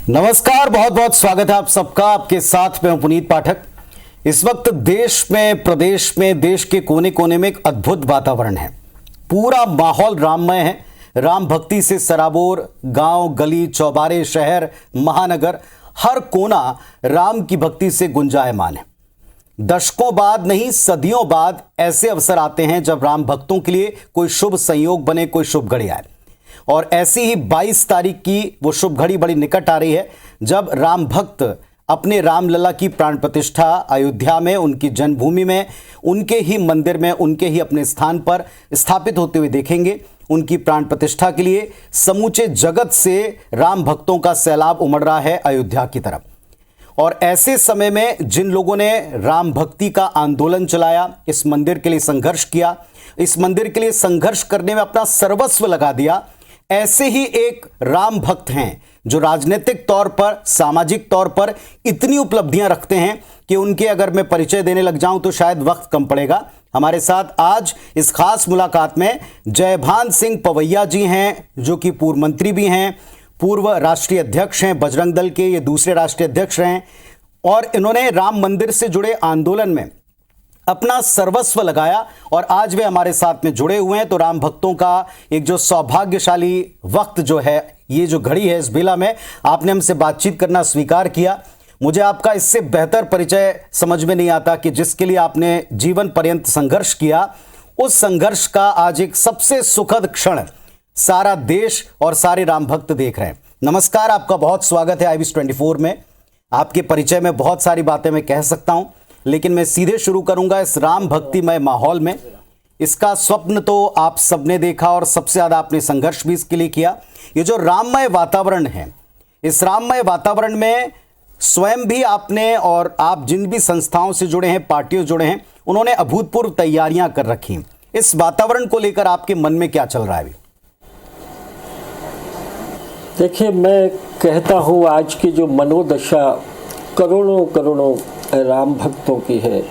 नमस्कार, बहुत बहुत स्वागत है आप सबका। आपके साथ में पुनीत पाठक। इस वक्त देश में, प्रदेश में, देश के कोने कोने में एक अद्भुत वातावरण है। पूरा माहौल राममय है। राम भक्ति से सराबोर गांव, गली, चौबारे, शहर, महानगर, हर कोना राम की भक्ति से गुंजायमान है। दशकों बाद नहीं, सदियों बाद ऐसे अवसर आते हैं जब राम भक्तों के लिए कोई शुभ संयोग बने, कोई शुभ घड़ी आए। और ऐसी ही 22 तारीख की वो शुभ घड़ी बड़ी निकट आ रही है जब राम भक्त अपने रामलला की प्राण प्रतिष्ठा अयोध्या में, उनकी जन्मभूमि में, उनके ही मंदिर में, उनके ही अपने स्थान पर स्थापित होते हुए देखेंगे। उनकी प्राण प्रतिष्ठा के लिए समूचे जगत से राम भक्तों का सैलाब उमड़ रहा है अयोध्या की तरफ। और ऐसे समय में जिन लोगों ने राम भक्ति का आंदोलन चलाया, इस मंदिर के लिए संघर्ष किया, इस मंदिर के लिए संघर्ष करने में अपना सर्वस्व लगा दिया, ऐसे ही एक राम भक्त हैं जो राजनीतिक तौर पर, सामाजिक तौर पर इतनी उपलब्धियां रखते हैं कि उनके अगर मैं परिचय देने लग जाऊं तो शायद वक्त कम पड़ेगा। हमारे साथ आज इस खास मुलाकात में जयभान सिंह पवैया जी हैं, जो कि पूर्व मंत्री भी हैं, पूर्व राष्ट्रीय अध्यक्ष हैं बजरंग दल के, ये दूसरे राष्ट्रीय अध्यक्ष हैं और इन्होंने राम मंदिर से जुड़े आंदोलन में अपना सर्वस्व लगाया और आज वे हमारे साथ में जुड़े हुए हैं। तो राम भक्तों का एक जो सौभाग्यशाली वक्त जो है, ये जो घड़ी है, इस बेला में आपने हमसे बातचीत करना स्वीकार किया। मुझे आपका इससे बेहतर परिचय समझ में नहीं आता कि जिसके लिए आपने जीवन पर्यंत संघर्ष किया, उस संघर्ष का आज एक सबसे सुखद क्षण सारा देश और सारे राम भक्त देख रहे हैं। नमस्कार, आपका बहुत स्वागत है IBS 24 में। आपके परिचय में बहुत सारी बातें मैं कह सकता हूं, लेकिन मैं सीधे शुरू करूंगा इस राम भक्तिमय माहौल में। इसका स्वप्न तो आप सबने देखा और सबसे ज्यादा आपने संघर्ष भी इसके लिए किया। ये जो राममय वातावरण है, इस राममय वातावरण में स्वयं भी आपने और आप जिन भी संस्थाओं से जुड़े हैं, पार्टियों से जुड़े हैं, उन्होंने अभूतपूर्व तैयारियां कर रखी। इस वातावरण को लेकर आपके मन में क्या चल रहा है अभी? देखिए, मैं कहता हूँ आज की जो मनोदशा करोड़ों करोड़ों राम भक्तों की है,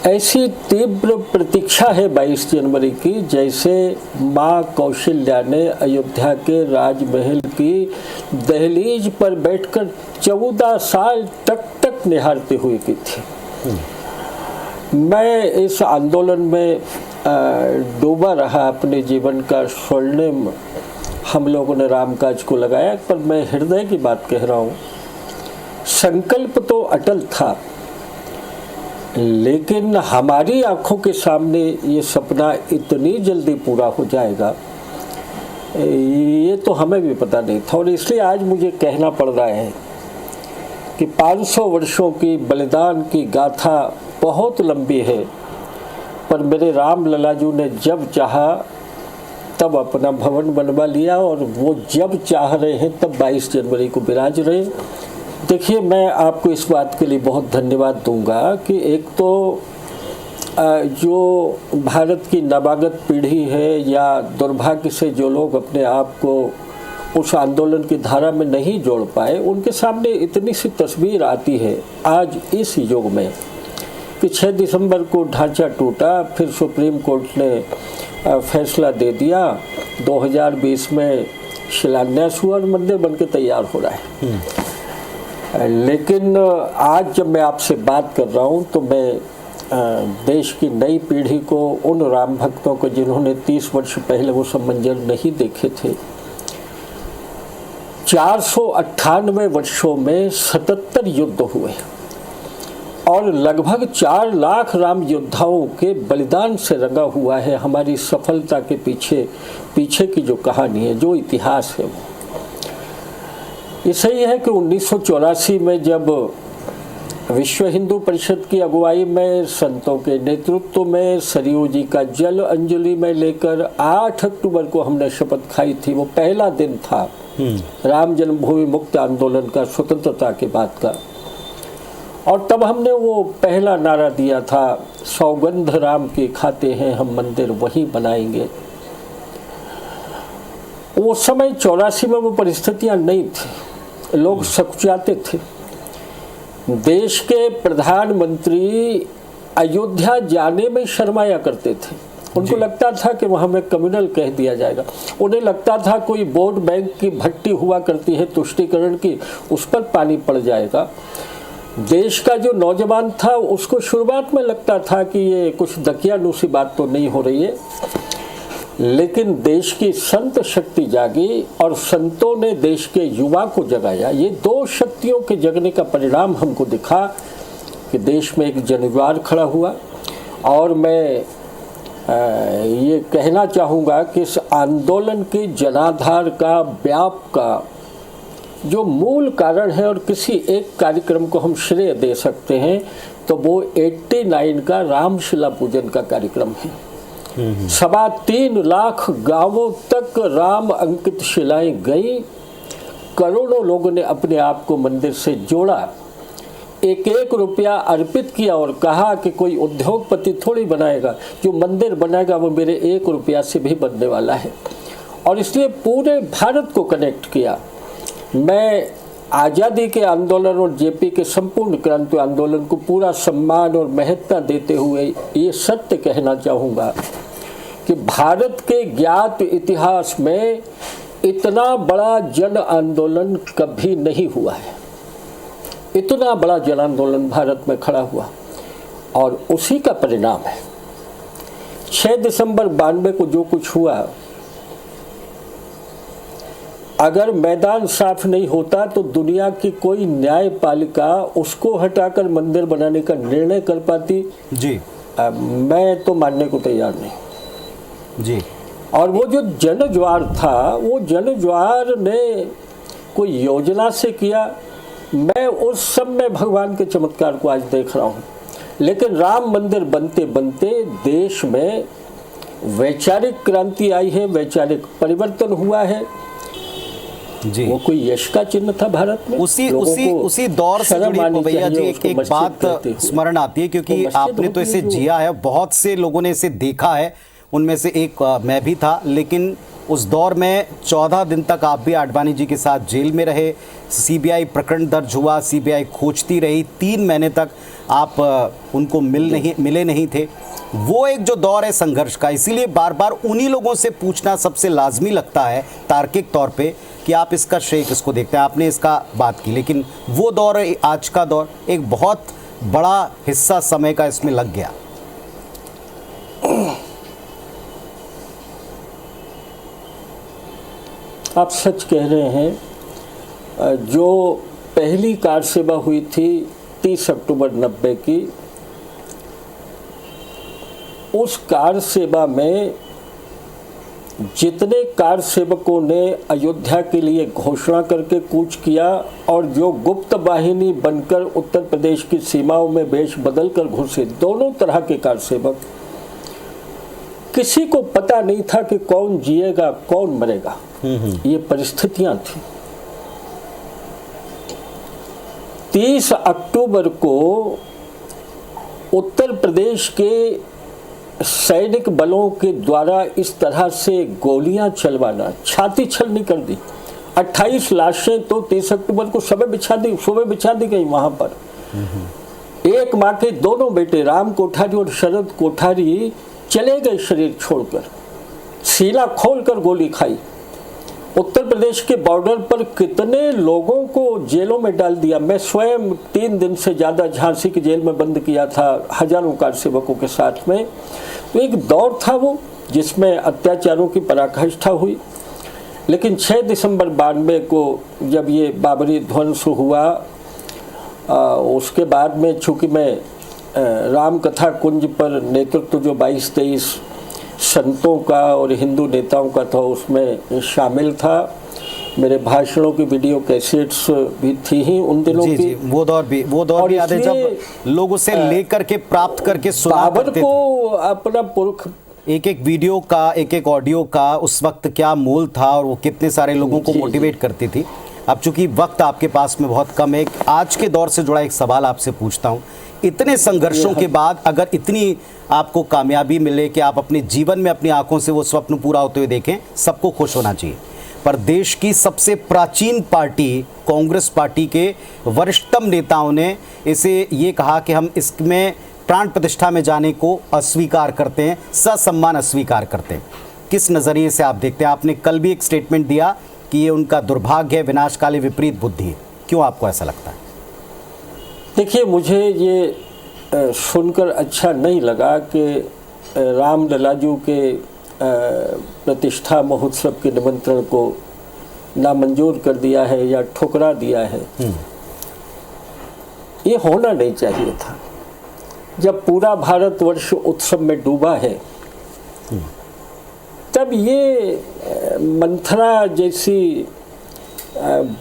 ऐसी तीव्र प्रतीक्षा है 22 जनवरी की, जैसे माँ कौशल्या ने अयोध्या के राजमहल की दहलीज पर बैठकर 14 साल तक निहारते हुए की थी। मैं इस आंदोलन में डूबा रहा, अपने जीवन का स्वर्णिम हम लोगों ने रामकाज को लगाया। पर मैं हृदय की बात कह रहा हूँ, संकल्प तो अटल था, लेकिन हमारी आंखों के सामने ये सपना इतनी जल्दी पूरा हो जाएगा, ये तो हमें भी पता नहीं था। और इसलिए आज मुझे कहना पड़ रहा है कि 500 वर्षों की बलिदान की गाथा बहुत लंबी है, पर मेरे राम ललाजू ने जब चाहा तब अपना भवन बनवा लिया और वो जब चाह रहे हैं तब 22 जनवरी को विराज रहे। देखिए, मैं आपको इस बात के लिए बहुत धन्यवाद दूंगा कि एक तो जो भारत की नवागत पीढ़ी है या दुर्भाग्य से जो लोग अपने आप को उस आंदोलन की धारा में नहीं जोड़ पाए, उनके सामने इतनी सी तस्वीर आती है आज इस युग में कि 6 दिसंबर को ढांचा टूटा, फिर सुप्रीम कोर्ट ने फैसला दे दिया, 2020 में शिलान्यास हुआ और मंदिर बनके तैयार हो रहा है। लेकिन आज जब मैं आपसे बात कर रहा हूँ तो मैं देश की नई पीढ़ी को, उन राम भक्तों को जिन्होंने 30 वर्ष पहले वो सब मंजर नहीं देखे थे, 498 वर्षों में 77 युद्ध हुए और लगभग 4 लाख राम योद्धाओं के बलिदान से रंगा हुआ है हमारी सफलता के पीछे की जो कहानी है, जो इतिहास है। वो ये सही है कि 1984 में जब विश्व हिंदू परिषद की अगुवाई में, संतों के नेतृत्व में, सरयू जी का जल अंजलि में लेकर 8 अक्टूबर को हमने शपथ खाई थी। वो पहला दिन था राम जन्मभूमि मुक्त आंदोलन का, स्वतंत्रता के बाद का। और तब हमने वो पहला नारा दिया था, सौगंध राम की खाते हैं हम, मंदिर वहीं बनाएंगे। वो समय 84 में वो परिस्थितियां नहीं थी, लोग सकुचाते थे। देश के प्रधानमंत्री अयोध्या जाने में शर्माया करते थे। उनको लगता था कि वहाँ में कम्युनल कह दिया जाएगा। उन्हें लगता था कोई वोट बैंक की भट्टी हुआ करती है तुष्टीकरण की, उस पर पानी पड़ जाएगा। देश का जो नौजवान था उसको शुरुआत में लगता था कि ये कुछ दकियानूसी बात तो नहीं हो रही है, लेकिन देश की संत शक्ति जागी और संतों ने देश के युवा को जगाया। ये दो शक्तियों के जगने का परिणाम हमको दिखा कि देश में एक जनज्वार खड़ा हुआ। और मैं ये कहना चाहूँगा कि इस आंदोलन के जनाधार का, व्याप का जो मूल कारण है, और किसी एक कार्यक्रम को हम श्रेय दे सकते हैं, तो वो 89 का रामशिला पूजन का कार्यक्रम है। 3.25 लाख गांवों तक राम अंकित शिलाएं गई, करोड़ों लोगों ने अपने आप को मंदिर से जोड़ा, 1-1 रुपया अर्पित किया और कहा कि कोई उद्योगपति थोड़ी बनाएगा, जो मंदिर बनाएगा वो मेरे 1 रुपया से भी बनने वाला है। और इसलिए पूरे भारत को कनेक्ट किया। मैं आज़ादी के आंदोलन और जेपी के संपूर्ण क्रांति आंदोलन को पूरा सम्मान और महत्ता देते हुए ये सत्य कहना चाहूँगा कि भारत के ज्ञात इतिहास में इतना बड़ा जन आंदोलन कभी नहीं हुआ है। इतना बड़ा जन आंदोलन भारत में खड़ा हुआ, और उसी का परिणाम है 6 दिसंबर 92 को जो कुछ हुआ। अगर मैदान साफ नहीं होता तो दुनिया की कोई न्यायपालिका उसको हटाकर मंदिर बनाने का निर्णय कर पाती जी? मैं तो मानने को तैयार नहीं जी। और वो जो जनज्वार था, वो जनज्वार ने कोई योजना से किया। मैं उस सब में भगवान के चमत्कार को आज देख रहा हूँ। लेकिन राम मंदिर बनते बनते देश में वैचारिक क्रांति आई है, वैचारिक परिवर्तन हुआ है जी। वो कोई यश का चिन्ह था भारत में। उसी दौर से जुड़ी भैया जी एक बात स्मरण आती है, क्योंकि आपने तो इसे जिया है, बहुत से लोगों ने इसे देखा है, उनमें से एक मैं भी था। लेकिन उस दौर में 14 दिन तक आप भी आडवाणी जी के साथ जेल में रहे, सीबीआई प्रकरण दर्ज हुआ, सीबीआई खोजती रही, 3 महीने तक आप उनको मिले नहीं थे। वो एक जो दौर है संघर्ष का, इसीलिए बार बार उन्हीं लोगों से पूछना सबसे लाजमी लगता है तार्किक तौर पे कि आप इसका श्रेय किसको देखते हैं। आपने इसका बात की, लेकिन वो दौर, आज का दौर, एक बहुत बड़ा हिस्सा समय का इसमें लग गया। आप सच कह रहे हैं। जो पहली कार सेवा हुई थी 30 अक्टूबर 90 की, उस कार सेवा में जितने कार सेवकों ने अयोध्या के लिए घोषणा करके कूच किया और जो गुप्त वाहिनी बनकर उत्तर प्रदेश की सीमाओं में वेश बदल कर घुसे, दोनों तरह के कार सेवक, किसी को पता नहीं था कि कौन जिएगा कौन मरेगा। ये परिस्थितियां थी। 30 अक्टूबर को उत्तर प्रदेश के सैनिक बलों के द्वारा इस तरह से गोलियां चलवाना, छाती छलनी कर दी। 28 लाशें तो 30 अक्टूबर को सुबह बिछा दी गई वहां पर। एक माँ के दोनों बेटे राम कोठारी और शरद कोठारी चले गए शरीर छोड़कर, सीना खोलकर गोली खाई। उत्तर प्रदेश के बॉर्डर पर कितने लोगों को जेलों में डाल दिया। मैं स्वयं 3 दिन से ज़्यादा झांसी की जेल में बंद किया था हजारों कार सेवकों के साथ में। तो एक दौर था वो जिसमें अत्याचारों की पराकाष्ठा हुई। लेकिन 6 दिसंबर 92 को जब ये बाबरी ध्वंस हुआ, उसके बाद में चूँकि मैं राम कथा कुंज पर नेतृत्व जो 22-23 संतों का और हिंदू नेताओं का था उसमें शामिल था। मेरे भाषणों की वीडियो कैसेट्स भी थी ही उन दिनों की। जी, वो दौर भी याद है जब लोग उसे लेकर के प्राप्त करके सुना करते को अपना पुरख, एक वीडियो का, एक ऑडियो का उस वक्त क्या मोल था और वो कितने सारे लोगों को मोटिवेट करती थी। अब चूंकि वक्त आपके पास में बहुत कम है, आज के दौर से जुड़ा एक सवाल आपसे पूछता हूँ। इतने संघर्षों के बाद अगर इतनी आपको कामयाबी मिले कि आप अपने जीवन में अपनी आंखों से वो स्वप्न पूरा होते हुए देखें, सबको खुश होना चाहिए। पर देश की सबसे प्राचीन पार्टी कांग्रेस पार्टी के वरिष्ठतम नेताओं ने इसे ये कहा कि हम इसमें प्राण प्रतिष्ठा में जाने को अस्वीकार करते हैं, ससम्मान अस्वीकार करते हैं। किस नज़रिए से आप देखते हैं? आपने कल भी एक स्टेटमेंट दिया कि ये उनका दुर्भाग्य है, विनाशकाली विपरीत बुद्धि है। क्यों आपको ऐसा लगता है? देखिए, मुझे ये सुनकर अच्छा नहीं लगा कि रामलला जी के प्रतिष्ठा महोत्सव के निमंत्रण को नामंजूर कर दिया है या ठुकरा दिया है। ये होना नहीं चाहिए था। जब पूरा भारतवर्ष उत्सव में डूबा है, तब ये मंथरा जैसी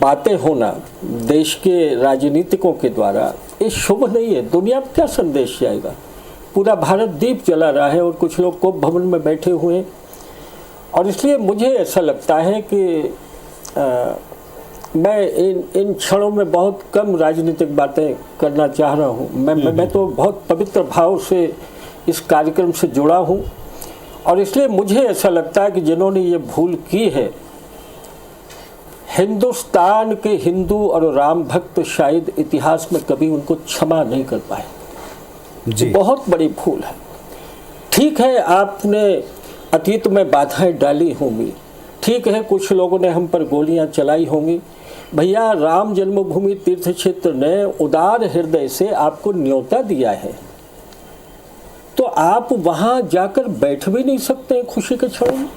बातें होना देश के राजनीतिकों के द्वारा ये शुभ नहीं है। दुनिया में क्या संदेश जाएगा? पूरा भारत दीप जला रहा है और कुछ लोग कोप भवन में बैठे हुए हैं। और इसलिए मुझे ऐसा लगता है कि मैं इन क्षणों में बहुत कम राजनीतिक बातें करना चाह रहा हूँ। मैं तो बहुत पवित्र भाव से इस कार्यक्रम से जुड़ा हूँ और इसलिए मुझे ऐसा लगता है कि जिन्होंने ये भूल की है, हिंदुस्तान के हिंदू और राम भक्त शायद इतिहास में कभी उनको क्षमा नहीं कर पाए। जी। बहुत बड़ी भूल है। ठीक है, आपने अतीत में बाधाएं डाली होंगी, ठीक है, कुछ लोगों ने हम पर गोलियां चलाई होंगी। भैया, राम जन्मभूमि तीर्थ क्षेत्र ने उदार हृदय से आपको न्योता दिया है, तो आप वहां जाकर बैठ भी नहीं सकते खुशी के क्षण में।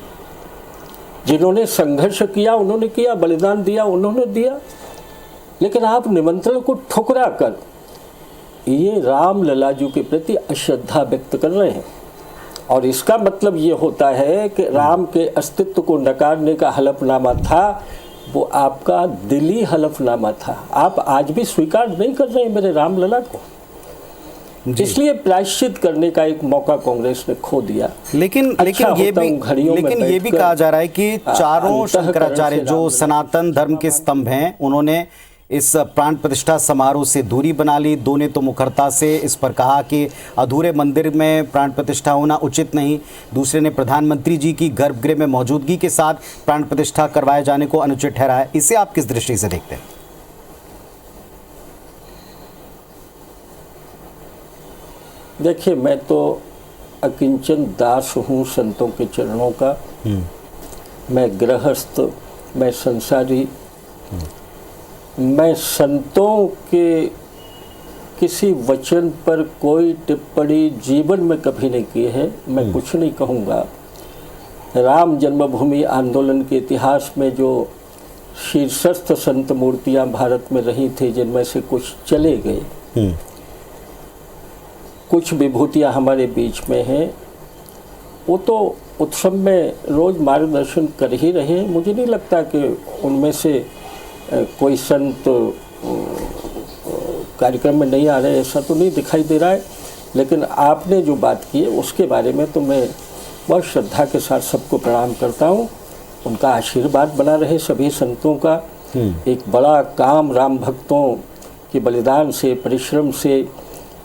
जिन्होंने संघर्ष किया उन्होंने किया, बलिदान दिया उन्होंने दिया, लेकिन आप निमंत्रण को ठुकरा कर ये रामलला जी के प्रति अश्रद्धा व्यक्त कर रहे हैं। और इसका मतलब ये होता है कि राम के अस्तित्व को नकारने का हलफनामा था, वो आपका दिली हलफनामा था। आप आज भी स्वीकार नहीं कर रहे हैं मेरे रामलला को। इसलिए प्रायश्चित करने का एक मौका कांग्रेस ने खो दिया। लेकिन ये भी कहा जा रहा है कि चारों शंकराचार्य जो सनातन धर्म के स्तंभ हैं, उन्होंने इस प्राण प्रतिष्ठा समारोह से दूरी बना ली। दो ने तो मुखरता से इस पर कहा कि अधूरे मंदिर में प्राण प्रतिष्ठा होना उचित नहीं। दूसरे ने प्रधानमंत्री जी की गर्भगृह में मौजूदगी के साथ प्राण प्रतिष्ठा करवाए जाने को अनुचित ठहराया। इसे आप किस दृष्टि से देखते हैं? देखिए, मैं तो अकिंचन दास हूँ संतों के चरणों का। मैं गृहस्थ, मैं संसारी, मैं संतों के किसी वचन पर कोई टिप्पणी जीवन में कभी नहीं की है। मैं कुछ नहीं कहूँगा। राम जन्मभूमि आंदोलन के इतिहास में जो शीर्षस्थ संत मूर्तियाँ भारत में रही थी, जिनमें से कुछ चले गए, कुछ विभूतियाँ हमारे बीच में हैं, वो तो उत्सव में रोज़ मार्गदर्शन कर ही रहे हैं। मुझे नहीं लगता कि उनमें से कोई संत कार्यक्रम में नहीं आ रहे, ऐसा तो नहीं दिखाई दे रहा है। लेकिन आपने जो बात की है उसके बारे में तो मैं बहुत श्रद्धा के साथ सबको प्रणाम करता हूँ। उनका आशीर्वाद बना रहे सभी संतों का। एक बड़ा काम राम भक्तों के बलिदान से, परिश्रम से,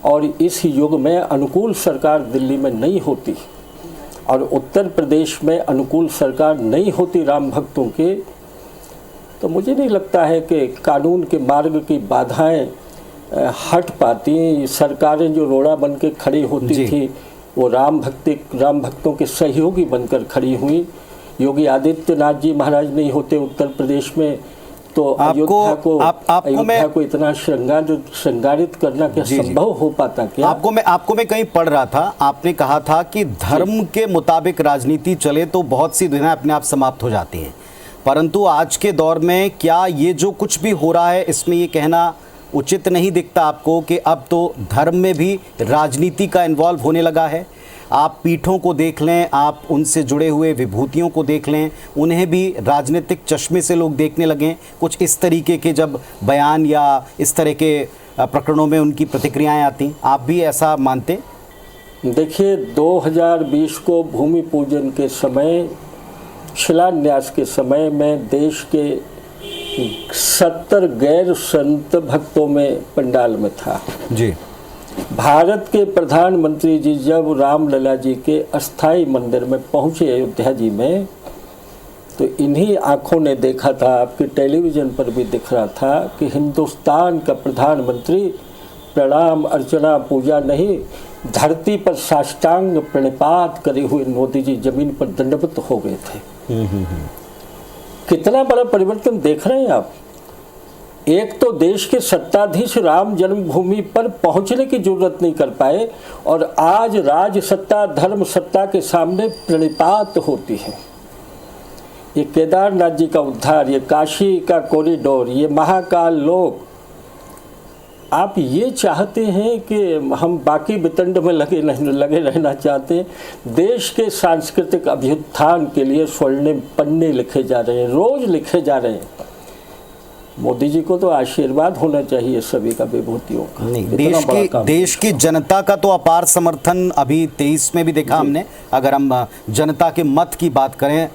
और इस युग में अनुकूल सरकार दिल्ली में नहीं होती और उत्तर प्रदेश में अनुकूल सरकार नहीं होती राम भक्तों के, तो मुझे नहीं लगता है कि कानून के मार्ग की बाधाएं हट पाती। सरकारें जो रोड़ा बन के खड़ी होती थी, वो राम भक्तों के सहयोगी बनकर खड़ी हुई। योगी आदित्यनाथ जी महाराज नहीं होते उत्तर प्रदेश में, तो अयोध्या को इतना श्रृंगारित करना क्या संभव हो पाता क्या? आपको मैं कहीं पढ़ रहा था, आपने कहा था कि धर्म के मुताबिक राजनीति चले तो बहुत सी दुनिया अपने आप समाप्त हो जाती है। परंतु आज के दौर में क्या ये जो कुछ भी हो रहा है, इसमें ये कहना उचित नहीं दिखता आपको कि अब तो धर्म में भी राजनीति का इन्वॉल्व होने लगा है? आप पीठों को देख लें, आप उनसे जुड़े हुए विभूतियों को देख लें, उन्हें भी राजनीतिक चश्मे से लोग देखने लगें। कुछ इस तरीके के जब बयान या इस तरह के प्रकरणों में उनकी प्रतिक्रियाएं आती, आप भी ऐसा मानते? देखिए, 2020 को भूमि पूजन के समय, शिलान्यास के समय में देश के 70 गैर संत भक्तों में पंडाल में था जी। भारत के प्रधानमंत्री जी जब रामलला जी के अस्थाई मंदिर में पहुंचे अयोध्या जी में, तो इन्हीं आंखों ने देखा था, आपके टेलीविज़न पर भी दिख रहा था कि हिंदुस्तान का प्रधानमंत्री प्रणाम अर्चना पूजा नहीं, धरती पर साष्टांग प्रणिपात करे हुए मोदी जी जमीन पर दंडवत हो गए थे। कितना बड़ा परिवर्तन देख रहे हैं आप। एक तो देश के सत्ताधीश राम जन्मभूमि पर पहुंचने की जरूरत नहीं कर पाए और आज राज सत्ता धर्म सत्ता के सामने प्रणिपात होती है। ये केदारनाथ जी का उद्धार, ये काशी का कॉरिडोर, ये महाकाल लोक, आप ये चाहते हैं कि हम बाकी वितंड में लगे रहना चाहते हैं। देश के सांस्कृतिक अभ्युत्थान के लिए स्वर्णिम पन्ने लिखे जा रहे हैं, रोज लिखे जा रहे हैं। मोदी जी को तो आशीर्वाद होना चाहिए सभी का, विभूतियों का। नहीं, देश की जनता का तो अपार समर्थन अभी 23 में भी देखा हमने। अगर हम जनता के मत की बात करें,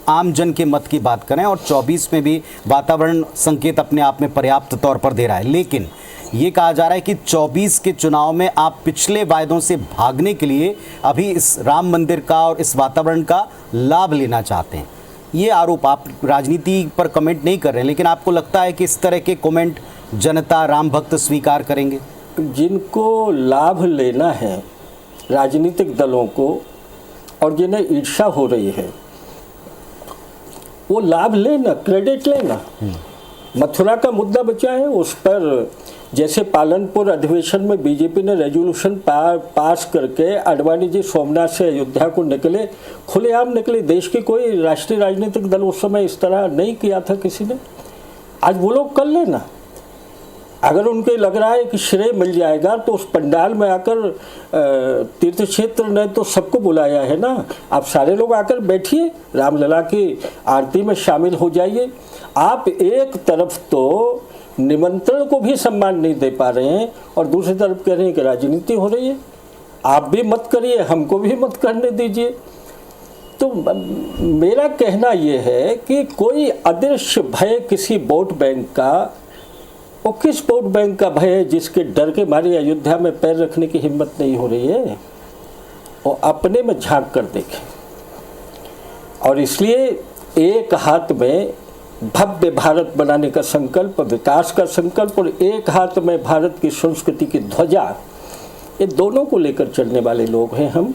आम जन के मत की बात करें, और 24 में भी वातावरण संकेत अपने आप में पर्याप्त तौर पर दे रहा है। लेकिन ये कहा जा रहा है कि 24 के चुनाव में आप पिछले वायदों से भागने के लिए अभी इस राम मंदिर का और इस वातावरण का लाभ लेना चाहते हैं। ये आरोप, आप राजनीति पर कमेंट नहीं कर रहे हैं, लेकिन आपको लगता है कि इस तरह के कमेंट जनता राम भक्त स्वीकार करेंगे? जिनको लाभ लेना है राजनीतिक दलों को और जिन्हें ईर्ष्या हो रही है, वो लाभ लेना, क्रेडिट लेना। मथुरा का मुद्दा बचा है, उस पर जैसे पालनपुर अधिवेशन में बीजेपी ने रेजोल्यूशन पास करके आडवाणी जी सोमनाथ से अयोध्या को निकले, खुलेआम निकले। देश की कोई राष्ट्रीय राजनीतिक दल उस समय इस तरह नहीं किया था किसी ने। आज वो लोग कर लेना। अगर उनके लग रहा है कि श्रेय मिल जाएगा तो उस पंडाल में आकर, तीर्थ क्षेत्र ने तो सबको बुलाया है ना, आप सारे लोग आकर बैठिए, रामलला की आरती में शामिल हो जाइए। आप एक तरफ तो निमंत्रण को भी सम्मान नहीं दे पा रहे हैं और दूसरी तरफ कह रहे हैं कि राजनीति हो रही है। आप भी मत करिए, हमको भी मत करने दीजिए। तो मेरा कहना यह है कि कोई अदृश्य भय किसी वोट बैंक का, वो किस वोट बैंक का भय है जिसके डर के मारे अयोध्या में पैर रखने की हिम्मत नहीं हो रही है। वो अपने में झांक कर देखें। और इसलिए एक हाथ में भव्य भारत बनाने का संकल्प, विकास का संकल्प, और एक हाथ में भारत की संस्कृति की ध्वजा, ये दोनों को लेकर चलने वाले लोग हैं हम।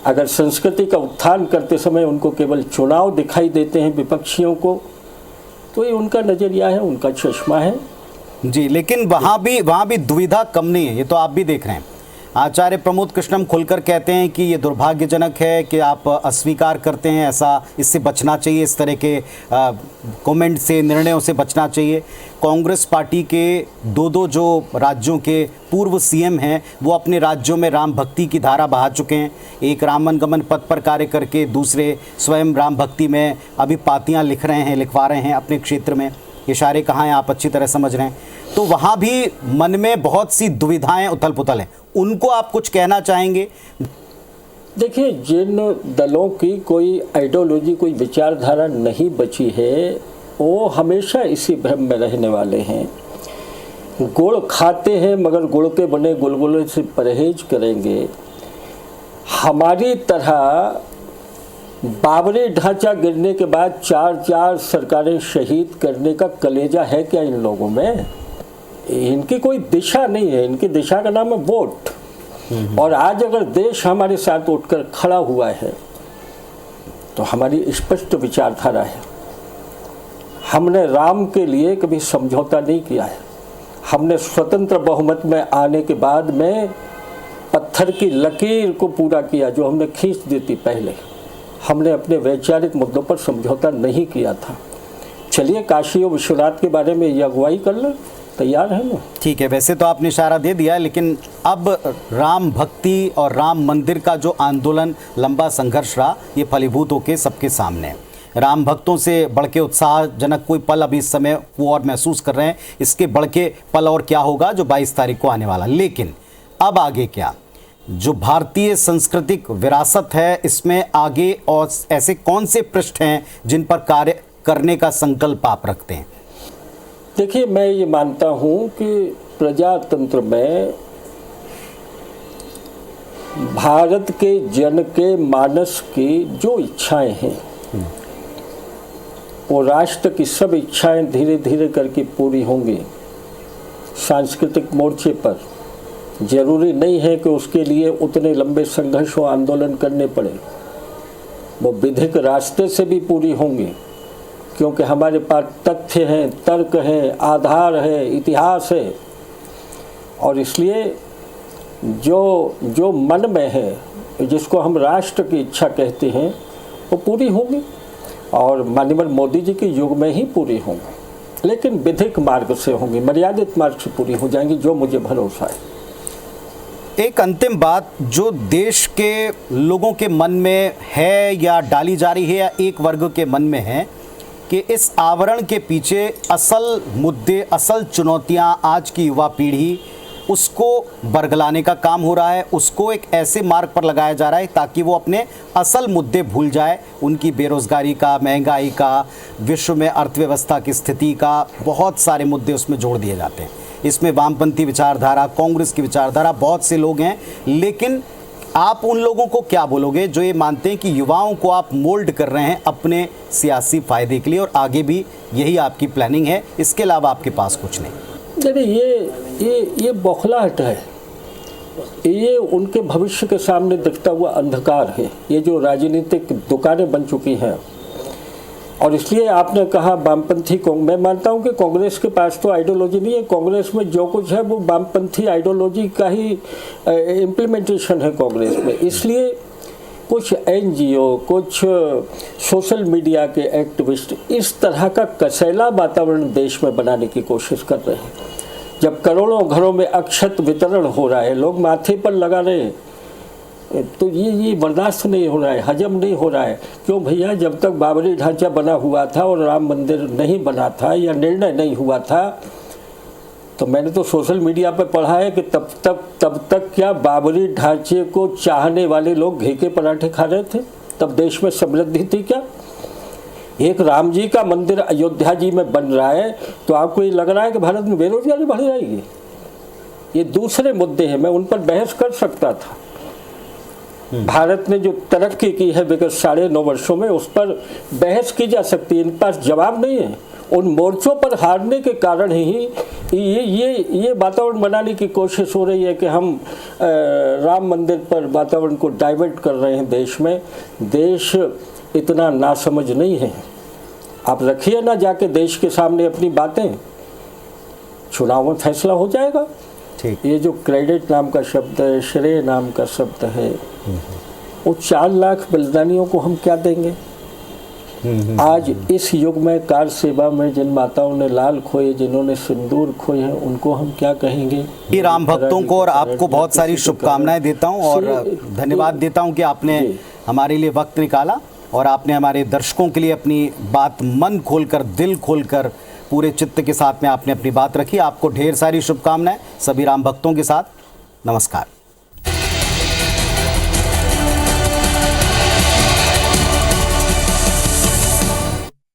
अगर संस्कृति का उत्थान करते समय उनको केवल चुनाव दिखाई देते हैं विपक्षियों को, तो ये उनका नजरिया है, उनका चश्मा है जी। लेकिन वहाँ भी दुविधा कम नहीं है, ये तो आप भी देख रहे हैं। आचार्य प्रमोद कृष्णम खुलकर कहते हैं कि ये दुर्भाग्यजनक है कि आप अस्वीकार करते हैं, ऐसा इससे बचना चाहिए, इस तरह के कमेंट से, निर्णयों से बचना चाहिए। कांग्रेस पार्टी के दो जो राज्यों के पूर्व सीएम हैं वो अपने राज्यों में राम भक्ति की धारा बहा चुके हैं। एक रामन गमन पथ पर कार्य करके दूसरे स्वयं राम भक्ति में अभी पातियाँ लिखवा रहे हैं अपने क्षेत्र में। इशारे कहाँ हैं आप अच्छी तरह समझ रहे हैं। तो वहाँ भी मन में बहुत सी दुविधाएं उथल पुथल हैं, उनको आप कुछ कहना चाहेंगे? देखिए, जिन दलों की कोई आइडियोलॉजी, कोई विचारधारा नहीं बची है, वो हमेशा इसी भ्रम में रहने वाले हैं। गुड़ खाते हैं मगर गुड़ के बने गुलगुले से परहेज करेंगे। हमारी तरह बाबरी ढांचा गिरने के बाद 4 सरकारें शहीद करने का कलेजा है क्या इन लोगों में? इनकी कोई दिशा नहीं है, इनकी दिशा का नाम है वोट। और आज अगर देश हमारे साथ उठकर खड़ा हुआ है तो हमारी स्पष्ट विचारधारा है। हमने राम के लिए कभी समझौता नहीं किया है। हमने स्वतंत्र बहुमत में आने के बाद में पत्थर की लकीर को पूरा किया जो हमने खींच दी थी पहले। हमने अपने वैचारिक मुद्दों पर समझौता नहीं किया था। चलिए काशी और विश्वनाथ के बारे में ये अगुवाई कर लें, तैयार है ना? ठीक है, वैसे तो आपने इशारा दे दिया, लेकिन अब राम भक्ति और राम मंदिर का जो आंदोलन, लंबा संघर्ष रहा, ये फलीभूत होकर सबके सामने। राम भक्तों से बढ़ के उत्साहजनक कोई पल अभी इस समय वो और महसूस कर रहे हैं। इसके बढ़ के पल और क्या होगा जो 22 तारीख को आने वाला। लेकिन अब आगे क्या, जो भारतीय सांस्कृतिक विरासत है, इसमें आगे और ऐसे कौन से पृष्ठ हैं जिन पर कार्य करने का संकल्प आप रखते हैं? देखिए, मैं ये मानता हूँ कि प्रजातंत्र में भारत के जन के मानस की जो इच्छाएं हैं, वो राष्ट्र की सब इच्छाएं धीरे धीरे करके पूरी होंगी। सांस्कृतिक मोर्चे पर, जरूरी नहीं है कि उसके लिए उतने लंबे संघर्ष और आंदोलन करने पड़े। वो विधिक रास्ते से भी पूरी होंगी, क्योंकि हमारे पास तथ्य हैं, तर्क हैं, आधार है, इतिहास है। और इसलिए जो मन में है, जिसको हम राष्ट्र की इच्छा कहते हैं, वो पूरी होंगी और माननीय मोदी जी के युग में ही पूरी होंगी, लेकिन विधिक मार्ग से होंगी, मर्यादित मार्ग से पूरी हो जाएंगी, जो मुझे भरोसा है। एक अंतिम बात जो देश के लोगों के मन में है या डाली जा रही है या एक वर्ग के मन में है कि इस आवरण के पीछे असल मुद्दे, असल चुनौतियां आज की युवा पीढ़ी उसको बरगलाने का काम हो रहा है, उसको एक ऐसे मार्ग पर लगाया जा रहा है ताकि वो अपने असल मुद्दे भूल जाए। उनकी बेरोजगारी का, महंगाई का, विश्व में अर्थव्यवस्था की स्थिति का, बहुत सारे मुद्दे उसमें जोड़ दिए जाते हैं। इसमें वामपंथी विचारधारा, कांग्रेस की विचारधारा, बहुत से लोग हैं, लेकिन आप उन लोगों को क्या बोलोगे जो ये मानते हैं कि युवाओं को आप मोल्ड कर रहे हैं अपने सियासी फायदे के लिए और आगे भी यही आपकी प्लानिंग है, इसके अलावा आपके पास कुछ नहीं? नहीं, ये बौखलाहट है, ये उनके भविष्य के सामने दिखता हुआ अंधकार है। ये जो राजनीतिक दुकानें बन चुकी हैं, और इसलिए आपने कहा वामपंथी, मैं मानता हूं कि कांग्रेस के पास तो आइडियोलॉजी नहीं है। कांग्रेस में जो कुछ है वो वामपंथी आइडियोलॉजी का ही इम्प्लीमेंटेशन है कांग्रेस में। इसलिए कुछ एनजीओ, कुछ सोशल मीडिया के एक्टिविस्ट इस तरह का कसैला वातावरण देश में बनाने की कोशिश कर रहे हैं। जब करोड़ों घरों में अक्षत वितरण हो रहा है, लोग माथे पर लगा रहे हैं, तो ये बर्दाश्त नहीं हो रहा है, हजम नहीं हो रहा है। क्यों भैया, जब तक बाबरी ढांचा बना हुआ था और राम मंदिर नहीं बना था या निर्णय नहीं हुआ था, तो मैंने तो सोशल मीडिया पर पढ़ा है कि तब तक क्या बाबरी ढांचे को चाहने वाले लोग घी के पराठे खा रहे थे? तब देश में समृद्धि थी क्या? एक राम जी का मंदिर अयोध्या जी में बन रहा है, तो आपको ये लग रहा है कि भारत में बेरोजगारी बढ़ जाएगी? ये दूसरे मुद्दे हैं, मैं उन पर बहस कर सकता था। भारत ने जो तरक्की की है विगत 9.5 वर्षों में, उस पर बहस की जा सकती है, इन पास जवाब नहीं है। उन मोर्चों पर हारने के कारण ही ये वातावरण बनाने की कोशिश हो रही है कि हम राम मंदिर पर वातावरण को डाइवर्ट कर रहे हैं देश में। देश इतना नासमझ नहीं है। आप रखिए ना जाके देश के सामने अपनी बातें, चुनाव में फैसला हो जाएगा। ये जो क्रेडिट नाम का शब्द है, श्रेय नाम का शब्द है, वो 4 लाख बलिदानियों को हम क्या देंगे? आज इस युग में कार सेवा में जिन माताओं ने लाल खोए, जिन्होंने सिंदूर खोए हैं, उनको हम क्या कहेंगे? ये राम भक्तों को और आपको बहुत सारी शुभकामनाएं देता हूं और धन्यवाद देता हूं कि आपने हमारे लिए वक्त निकाला और आपने हमारे दर्शकों के लिए अपनी बात मन खोलकर, दिल खोलकर, पूरे चित्त के साथ में आपने अपनी बात रखी। आपको ढेर सारी शुभकामनाएं सभी राम भक्तों के साथ। नमस्कार।